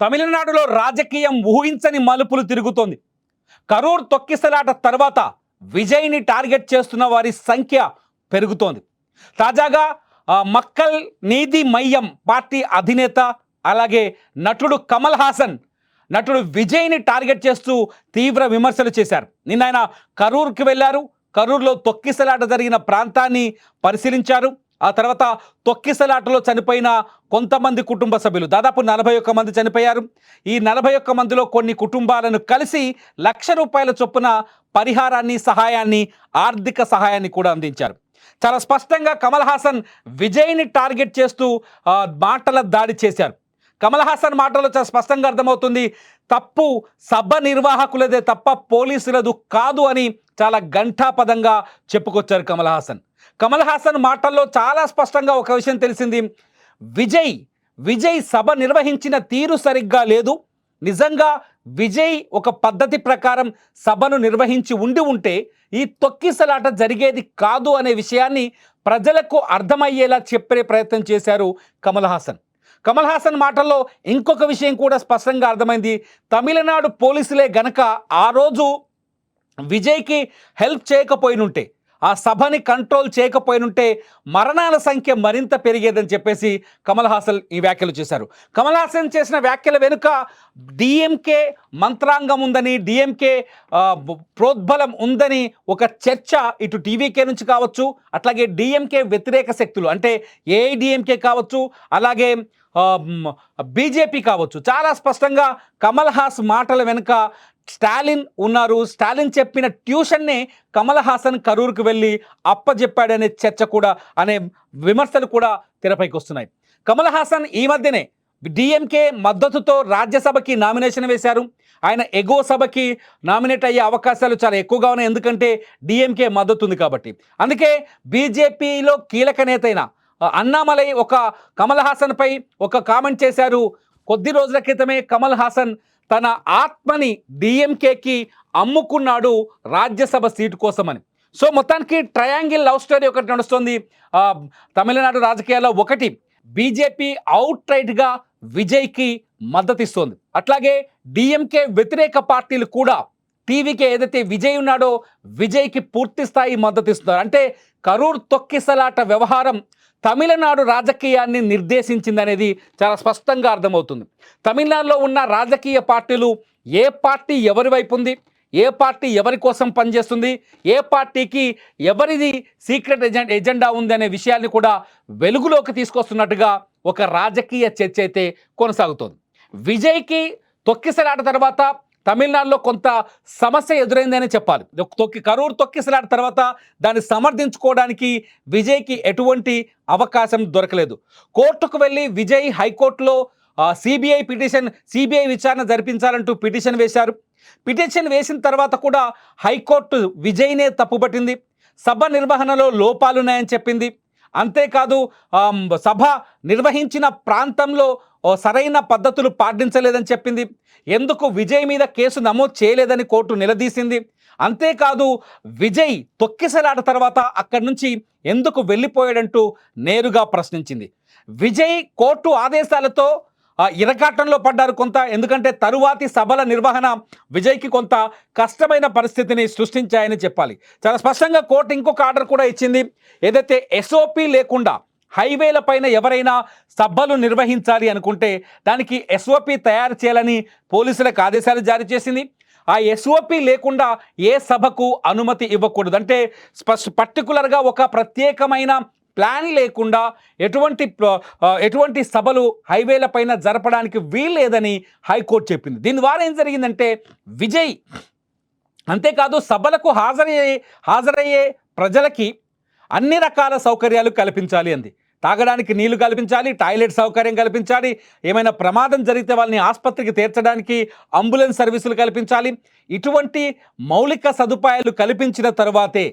తమిళనాడులో రాజకీయం ఊహించని మలుపులు తిరుగుతోంది. కరూర్ తొక్కిసలాట తర్వాత విజయ్ని టార్గెట్ చేస్తున్న వారి సంఖ్య పెరుగుతోంది. తాజాగా మక్కల్ నీతి మయ్యం పార్టీ అధినేత అలాగే నటుడు కమల్ హాసన్ నటుడు విజయ్ని టార్గెట్ చేస్తూ తీవ్ర విమర్శలు చేశారు. నిన్న ఆయన కరూర్కి వెళ్ళారు. కరూర్లో తొక్కిసలాట జరిగిన ప్రాంతాన్ని పరిశీలించారు. ఆ తర్వాత తొక్కిసలాటలో చనిపోయిన కొంతమంది కుటుంబ సభ్యులు దాదాపు 41 మంది చనిపోయారు. ఈ 41 మందిలో కొన్ని కుటుంబాలను కలిసి ₹1,00,000 చొప్పున పరిహారాన్ని, సహాయాన్ని, ఆర్థిక సహాయాన్ని కూడా అందించారు. చాలా స్పష్టంగా కమల్ హాసన్ విజయ్ని టార్గెట్ చేస్తూ మాటల దాడి చేశారు. కమల్ హాసన్ మాటల్లో చాలా స్పష్టంగా అర్థమవుతుంది, తప్పు సభ నిర్వాహకులదే తప్ప పోలీసులదు కాదు అని చాలా ఘంటాపదంగా చెప్పుకొచ్చారు కమల్ హాసన్. కమల్ హాసన్ మాటల్లో చాలా స్పష్టంగా ఒక విషయం తెలిసింది. విజయ్ సభ నిర్వహించిన తీరు సరిగ్గా లేదు. నిజంగా విజయ్ ఒక పద్ధతి ప్రకారం సభను నిర్వహించి ఉంటే ఈ తొక్కిసలాట జరిగేది కాదు అనే విషయాన్ని ప్రజలకు అర్థమయ్యేలా చెప్పే ప్రయత్నం చేశారు కమల్ హాసన్. కమల్ హాసన్ మాటల్లో ఇంకొక విషయం కూడా స్పష్టంగా అర్థమైంది. తమిళనాడు పోలీసులే గనక ఆ రోజు విజయ్కి హెల్ప్ చేయకపోయినుంటే, ఆ సభని కంట్రోల్ చేయకపోయినుంటే మరణాల సంఖ్య మరింత పెరిగేదని చెప్పేసి కమల్ హాసన్ ఈ వ్యాఖ్యలు చేశారు. కమల్ హాసన్ చేసిన వ్యాఖ్యల వెనుక డిఎంకే మంత్రాంగం ఉందని, డిఎంకే ప్రోద్బలం ఉందని ఒక చర్చ ఇటు టీవీకే నుంచి కావచ్చు, అట్లాగే డిఎంకే వ్యతిరేక శక్తులు అంటే ఏఐడిఎంకే కావచ్చు, అలాగే బీజేపీ కావచ్చు, చాలా స్పష్టంగా కమల్ హాసన్ మాటల వెనుక స్టాలిన్ ఉన్నారు. స్టాలిన్ చెప్పిన ట్యూషన్నే కమల్ హాసన్ కరూర్కు వెళ్ళి అప్పజెప్పాడనే చర్చ కూడా, అనే విమర్శలు కూడా తెరపైకి వస్తున్నాయి. కమల్ హాసన్ ఈ మధ్యనే డిఎంకే మద్దతుతో రాజ్యసభకి నామినేషన్ వేశారు. ఆయన ఎగువ సభకి నామినేట్ అయ్యే అవకాశాలు చాలా ఎక్కువగా ఉన్నాయి, ఎందుకంటే డిఎంకే మద్దతు ఉంది కాబట్టి. అందుకే బీజేపీలో కీలక నేత అయిన అన్నామలై ఒక కమల్ హాసన్పై ఒక కామెంట్ చేశారు. కొద్ది రోజుల క్రితమే కమల్ హాసన్ తన ఆత్మని డిఎంకేకి అమ్ముకున్నాడు రాజ్యసభ సీటు కోసమని. సో మొత్తానికి ట్రయాంగిల్ లవ్ స్టోరీ ఒకటి నడుస్తుంది తమిళనాడు రాజకీయాల్లో. ఒకటి, బీజేపీ అవుట్ రైట్గా విజయ్కి మద్దతు ఇస్తోంది. అట్లాగే డిఎంకే వ్యతిరేక పార్టీలు కూడా టీవీకే ఏదైతే విజయ్ ఉన్నాడో విజయ్కి పూర్తి స్థాయి మద్దతు ఇస్తున్నారు. అంటే కరూర్ తొక్కిసలాట వ్యవహారం తమిళనాడు రాజకీయాన్ని నిర్దేశించిందనేది చాలా స్పష్టంగా అర్థమవుతుంది. తమిళనాడులో ఉన్న రాజకీయ పార్టీలు ఏ పార్టీ ఎవరి వైపు ఉంది, ఏ పార్టీ ఎవరి కోసం పనిచేస్తుంది, ఏ పార్టీకి ఎవరిది సీక్రెట్ ఎజెండా ఉంది అనే విషయాన్ని కూడా వెలుగులోకి తీసుకొస్తున్నట్టుగా ఒక రాజకీయ చర్చ అయితే కొనసాగుతోంది. విజయ్కి తొక్కిసలాట తర్వాత తమిళనాడులో కొంత సమస్య ఎదురైందని చెప్పాలి. కరూర్ తొక్కిసలాట తర్వాత దాన్ని సమర్థించుకోవడానికి విజయ్కి ఎటువంటి అవకాశం దొరకలేదు. కోర్టుకు వెళ్ళి విజయ్ హైకోర్టులో సిబిఐ విచారణ జరిపించాలంటూ పిటిషన్ వేశారు. పిటిషన్ వేసిన తర్వాత కూడా హైకోర్టు విజయ్నే తప్పుపట్టింది. సభ నిర్వహణలో లోపాలున్నాయని చెప్పింది. అంతేకాదు సభ నిర్వహించిన ప్రాంతంలో సరైన పద్ధతులు పాటించలేదని చెప్పింది. ఎందుకు విజయ్ మీద కేసు నమోదు చేయలేదని కోర్టు నిలదీసింది. అంతేకాదు విజయ్ తొక్కిసలాట తర్వాత అక్కడి నుంచి ఎందుకు వెళ్ళిపోయాడంటూ నేరుగా ప్రశ్నించింది. విజయ్ కోర్టు ఆదేశాలతో ఇరకాటంలో పడ్డారు కొంత. ఎందుకంటే తరువాతి సభల నిర్వహణ విజయ్కి కొంత కష్టమైన పరిస్థితిని సృష్టించాయని చెప్పాలి. చాలా స్పష్టంగా కోర్టు ఇంకొక ఆర్డర్ కూడా ఇచ్చింది. ఏదైతే ఎస్ఓపి లేకుండా హైవేల పైన ఎవరైనా సభలు నిర్వహించాలి అనుకుంటే దానికి ఎస్ఓపి తయారు చేయాలని పోలీసులకు ఆదేశాలు జారీ చేసింది. ఆ ఎస్ఓపి లేకుండా ఏ సభకు అనుమతి ఇవ్వకూడదు. అంటే పర్టికులర్గా ఒక ప్రత్యేకమైన ప్లాన్ లేకుండా ఎటువంటి సభలు హైవేల పైన జరపడానికి వీల్లేదని హైకోర్టు చెప్పింది. దీని ద్వారా ఏం జరిగిందంటే విజయ్ అంతేకాదు సభలకు హాజరయ్యే ప్రజలకి అన్ని రకాల సౌకర్యాలు కల్పించాలి అంది. తాగడానికి నీళ్లు కల్పించాలి, టాయిలెట్ సౌకర్యం కల్పించాలి, ఏమైనా ప్రమాదం జరిగితే వాళ్ళని ఆసుపత్రికి చేర్చడానికి అంబులెన్స్ సర్వీసులు కల్పించాలి. ఇటువంటి మౌలిక సదుపాయాలు కల్పించిన తర్వాతే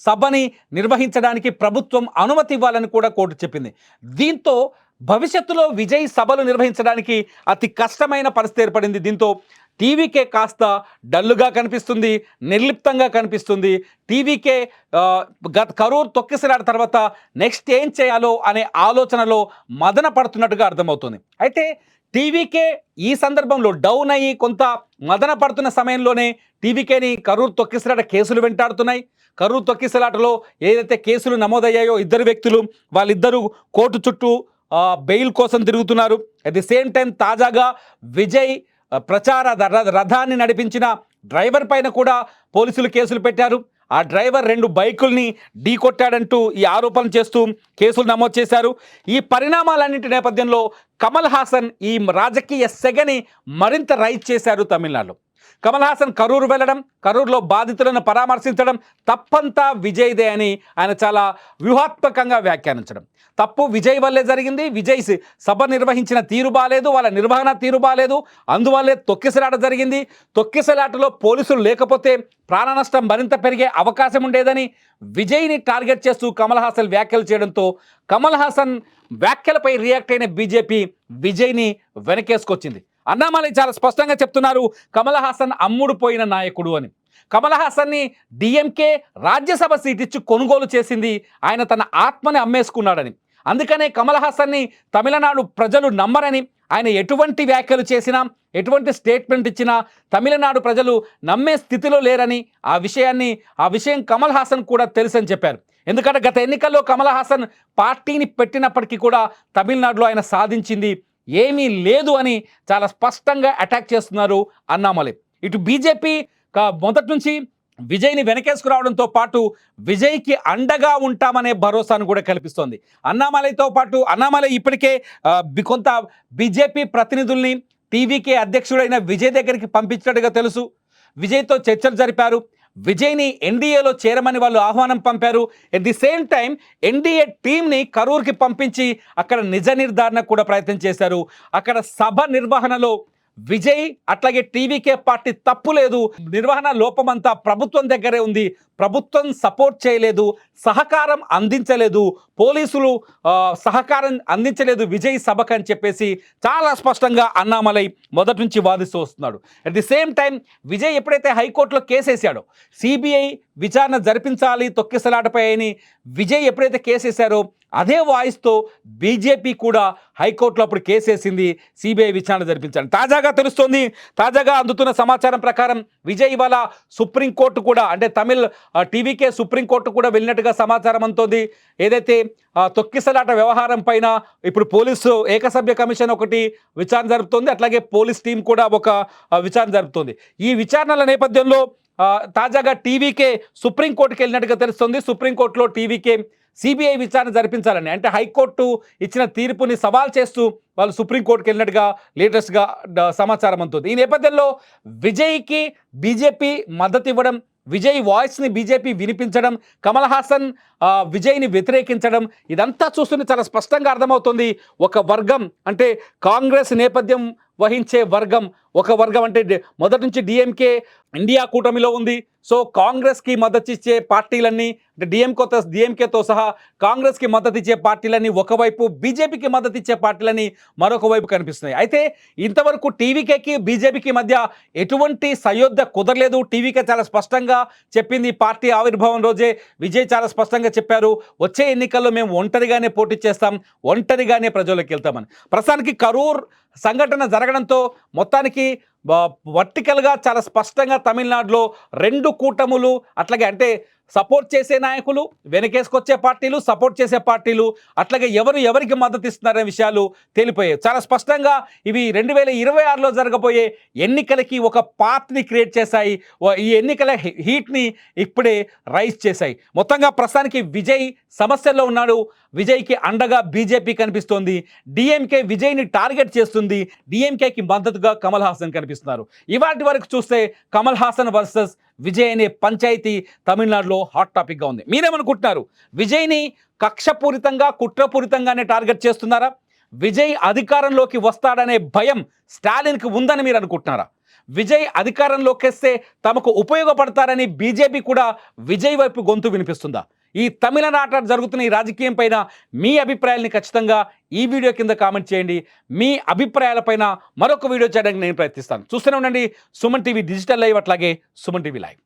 సభని నిర్వహించడానికి ప్రభుత్వం అనుమతి ఇవ్వాలని కూడా కోర్టు చెప్పింది. దీంతో భవిష్యత్తులో విజయ్ సభలు నిర్వహించడానికి అతి కష్టమైన పరిస్థితి ఏర్పడింది. దీంతో టీవీకే కాస్త డల్లుగా కనిపిస్తుంది, నిర్లిప్తంగా కనిపిస్తుంది. టీవీకే కరూర్ తొక్కిసలాట తర్వాత నెక్స్ట్ ఏం చేయాలో అనే ఆలోచనలో మదన పడుతున్నట్టుగా అర్థమవుతుంది. అయితే టీవీకే ఈ సందర్భంలో డౌన్ అయ్యి కొంత మదన పడుతున్న సమయంలోనే టీవీకేని కరూర్ తొక్కిసలాట కేసులు వెంటాడుతున్నాయి. కరూర్ తొక్కిసలాటలో ఏదైతే కేసులు నమోదయ్యాయో ఇద్దరు వ్యక్తులు వాళ్ళిద్దరూ కోర్టు చుట్టూ బెయిల్ కోసం తిరుగుతున్నారు. అట్ ది సేమ్ టైం తాజాగా విజయ్ ప్రచార రథాన్ని నడిపించిన డ్రైవర్ పైన కూడా పోలీసులు కేసులు పెట్టారు. ఆ డ్రైవర్ 2 బైకుల్ని ఢీకొట్టాడంటూ ఈ ఆరోపణలు చేస్తూ కేసులు నమోదు చేశారు. ఈ పరిణామాలన్నింటి నేపథ్యంలో కమల్ హాసన్ ఈ రాజకీయ సెగని మరింత రైజ్ చేశారు తమిళనాడులో. కమల్ హాసన్ కరూరు వెళ్ళడం, కరూరులో బాధితులను పరామర్శించడం తప్పంతా విజయ్దే అని ఆయన చాలా వ్యూహాత్మకంగా వ్యాఖ్యానించడం. తప్పు విజయ్ వల్లే జరిగింది, విజయ్ సభ నిర్వహించిన తీరు బాలేదు, వాళ్ళ నిర్వహణ తీరు బాలేదు, అందువల్లే తొక్కిసలాట జరిగింది, తొక్కిసలాటలో పోలీసులు లేకపోతే ప్రాణ నష్టం మరింత పెరిగే అవకాశం ఉండేదని విజయ్ని టార్గెట్ చేస్తూ కమల్ హాసన్ వ్యాఖ్యలు చేయడంతో కమల్ హాసన్ వ్యాఖ్యలపై రియాక్ట్ అయిన బీజేపీ విజయ్ని వెనకేసుకొచ్చింది. అన్నామలై చాలా స్పష్టంగా చెప్తున్నారు, కమల్ హాసన్ అమ్ముడు పోయిన నాయకుడు అని. కమల్ హాసన్ని డిఎంకే రాజ్యసభ సీట్ ఇచ్చి కొనుగోలు చేసింది, ఆయన తన ఆత్మని అమ్మేసుకున్నాడని. అందుకనే కమల్ హాసన్ని తమిళనాడు ప్రజలు నమ్మరని, ఆయన ఎటువంటి వ్యాఖ్యలు చేసినా ఎటువంటి స్టేట్మెంట్ ఇచ్చినా తమిళనాడు ప్రజలు నమ్మే స్థితిలో లేరని, ఆ విషయం కమల్ హాసన్ కూడా తెలుసని చెప్పారు. ఎందుకంటే గత ఎన్నికల్లో కమల్ హాసన్ పార్టీని పెట్టినప్పటికీ కూడా తమిళనాడులో ఆయన సాధించింది ఏమీ లేదు అని చాలా స్పష్టంగా అటాక్ చేస్తున్నారు అన్నామలై. ఇటు బీజేపీ మొదటి నుంచి విజయ్ని వెనకేసుకురావడంతో పాటు విజయ్కి అండగా ఉంటామనే భరోసాను కూడా కల్పిస్తోంది. అన్నామలైతో పాటు అన్నామలై ఇప్పటికే కొంత బీజేపీ ప్రతినిధుల్ని టీవీకే అధ్యక్షుడైన విజయ్ దగ్గరికి పంపించినట్టుగా తెలుసు. విజయ్తో చర్చలు జరిపారు. విజయ్ని ఎన్డీఏలో చేరమని వాళ్ళు ఆహ్వానం పంపారు. At the same time NDA టీంని కరూర్కి పంపించి అక్కడ నిజ నిర్ధారణ కూడా ప్రయత్నం చేశారు. అక్కడ సభ నిర్వహణలో విజయ్ అట్లాగే టీవీకే పార్టీ తప్పు లేదు, నిర్వహణ లోపమంతా ప్రభుత్వం దగ్గరే ఉంది, ప్రభుత్వం సపోర్ట్ చేయలేదు, సహకారం అందించలేదు, పోలీసులు సహకారం అందించలేదు విజయ్ సభకు అని చెప్పేసి చాలా స్పష్టంగా అన్నామలై మొదటి నుంచి వాదిస్తూ వస్తున్నాడు. At the same time Vijay ఎప్పుడైతే హైకోర్టులో కేసేసాడో, సిబిఐ విచారణ జరిపించాలి తొక్కిసలాటపై అని విజయ్ ఎప్పుడైతే కేసేశారో అదే వాయిస్తో బీజేపీ కూడా హైకోర్టులో అప్పుడు కేసేసింది సిబిఐ విచారణ జరిపించాలి. తాజాగా అందుతున్న సమాచారం ప్రకారం విజయ్ ఇవాళ సుప్రీంకోర్టు కూడా, అంటే తమిళ్ టీవీకే సుప్రీంకోర్టు కూడా వెళ్ళినట్టుగా సమాచారం అంతోంది. ఏదైతే తొక్కిసలాట వ్యవహారం పైన ఇప్పుడు పోలీసు ఏకసభ్య కమిషన్ ఒకటి విచారణ జరుపుతోంది, అట్లాగే పోలీస్ టీం కూడా ఒక విచారణ జరుపుతోంది. ఈ విచారణల నేపథ్యంలో తాజాగా టీవీకే సుప్రీంకోర్టుకి వెళ్ళినట్టుగా తెలుస్తుంది. సుప్రీంకోర్టులో టీవీకే సిబిఐ విచారణ జరిపించాలని, అంటే హైకోర్టు ఇచ్చిన తీర్పుని సవాల్ చేస్తూ వాళ్ళు సుప్రీంకోర్టుకి వెళ్ళినట్టుగా లేటెస్ట్గా సమాచారం అందుతుంది. ఈ నేపథ్యంలో విజయ్కి బీజేపీ మద్దతు ఇవ్వడం, విజయ్ వాయిస్ని బీజేపీ వినిపించడం, కమల్ హాసన్ విజయ్ని వ్యతిరేకించడం, ఇదంతా చూస్తుంటే చాలా స్పష్టంగా అర్థమవుతుంది. ఒక వర్గం అంటే కాంగ్రెస్ నేపథ్యం వహించే వర్గం, ఒక వర్గం అంటే మొదటి నుంచి డిఎంకే ఇండియా కూటమిలో ఉంది. సో కాంగ్రెస్కి మద్దతు ఇచ్చే పార్టీలన్నీ, అంటే డిఎంకేతో సహా కాంగ్రెస్కి మద్దతు ఇచ్చే పార్టీలన్నీ ఒకవైపు, బీజేపీకి మద్దతు ఇచ్చే పార్టీలని మరొక వైపు కనిపిస్తున్నాయి. అయితే ఇంతవరకు టీవీకేకి బీజేపీకి మధ్య ఎటువంటి సయోధ్య కుదరలేదు. టీవీకే చాలా స్పష్టంగా చెప్పింది, పార్టీ ఆవిర్భావం రోజే విజయ్ చాలా స్పష్టంగా చెప్పారు, వచ్చే ఎన్నికల్లో మేము ఒంటరిగానే పోటీ చేస్తాం, ఒంటరిగానే ప్రజల్లోకి వెళ్తామని. ప్రస్తుతానికి కరూర్ సంఘటన జరగడంతో మొత్తానికి వర్టికల్గా చాలా స్పష్టంగా తమిళనాడులో 2 కూటములు, అట్లాగే అంటే సపోర్ట్ చేసే నాయకులు, వెనకేసుకొచ్చే పార్టీలు, సపోర్ట్ చేసే పార్టీలు, అట్లాగే ఎవరికి మద్దతు ఇస్తున్నారనే విషయాలు తేలిపోయాయి. చాలా స్పష్టంగా ఇవి 2026లో జరగబోయే ఎన్నికలకి ఒక పాత్ని క్రియేట్ చేశాయి. ఈ ఎన్నికల హీట్ని ఇప్పుడే రైజ్ చేశాయి. మొత్తంగా ప్రస్తుతానికి విజయ్ సమస్యల్లో ఉన్నాడు. విజయ్కి అండగా బీజేపీ కనిపిస్తోంది. డిఎంకే విజయ్ని టార్గెట్ చేస్తుంది. డిఎంకేకి మద్దతుగా కమల్ హాసన్ కనిపిస్తున్నారు. ఇవాటి వరకు చూస్తే కమల్ హాసన్ వర్సెస్ విజయ్ అనే పంచాయతీ తమిళనాడులో హాట్ టాపిక్గా ఉంది. మీరేమనుకుంటున్నారు? విజయ్ని కక్షపూరితంగా, కుట్రపూరితంగానే టార్గెట్ చేస్తున్నారా? విజయ్ అధికారంలోకి వస్తాడనే భయం స్టాలిన్కి ఉందని మీరు అనుకుంటున్నారా? విజయ్ అధికారంలోకి వస్తే తమకు ఉపయోగపడతారని బీజేపీ కూడా విజయ్ వైపు గొంతు వినిపిస్తుందా? ఈ తమిళనాట జరుగుతున్న ఈ రాజకీయం పైన మీ అభిప్రాయాలని ఖచ్చితంగా ఈ వీడియో కింద కామెంట్ చేయండి. మీ అభిప్రాయాలపైన మరొక వీడియో చేయడానికి నేను ప్రయత్నిస్తాను. చూస్తూనే ఉండండి సుమన్ టీవీ డిజిటల్ లైవ్, అట్లాగే సుమన్ టీవీ లైవ్.